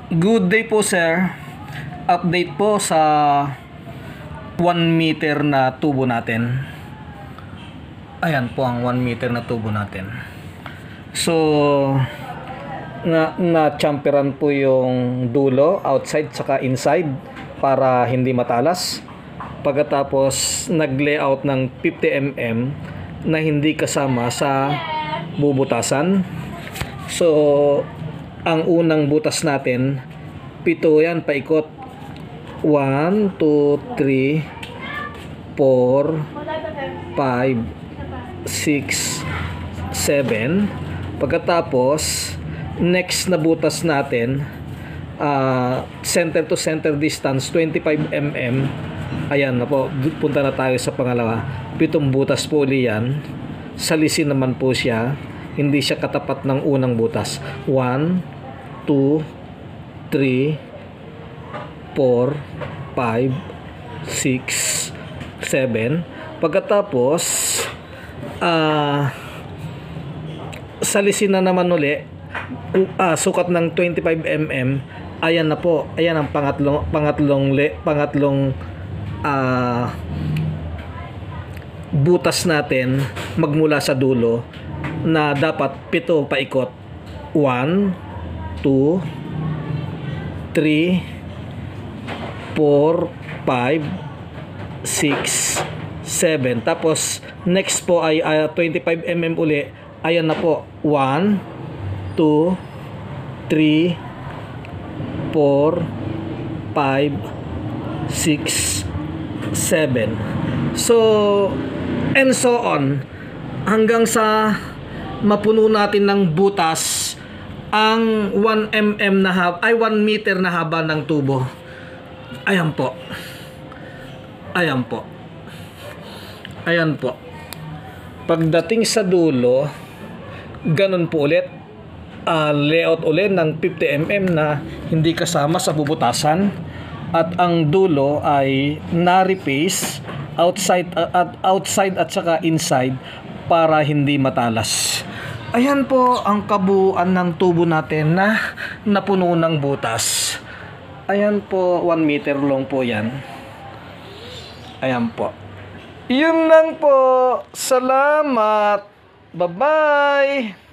Good day po, sir. Update po sa 1 meter na tubo natin. Ayan po ang 1 meter na tubo natin. So, na-champeran po yung dulo, outside saka inside para hindi matalas. Pagkatapos, nag-layout ng 50 mm na hindi kasama sa bubutasan. So, ang unang butas natin, 7 yan paikot. 1, 2, 3, 4, 5, 6, 7. Pagkatapos, next na butas natin, center to center distance 25 mm. Ayan na po, punta na tayo sa pangalawa. 7 butas po uli yan. Salisin naman po siya. Hindi siya katapat ng unang butas. 1, 2, 3, 4, 5, 6, 7. Pagkatapos, salisin na naman uli. Sukat ng 25 mm. Ayan na po. Ayan ang pangatlong butas natin magmula sa dulo na dapat 7 paikot. 1, 2, 3, 4, 5, 6, 7. Tapos next po ay 25 mm uli. Ayan na po. 1, 2, 3, 4, 5, 6, 7. So, and so on. Hanggang sa mapuno natin ng butas ang 1 mm na haba, 1 meter na haba ng tubo. Ayan po. Ayan po. Ayan po. Pagdating sa dulo, ganun po ulit. Layout ulit ng 50 mm na hindi kasama sa bubutasan. At ang dulo ay na-repaste outside at saka inside para hindi matalas. Ayan po ang kabuuan ng tubo natin na napuno ng butas. Ayan po, 1 meter long po yan. Ayan po. Yun lang po. Salamat. Bye-bye.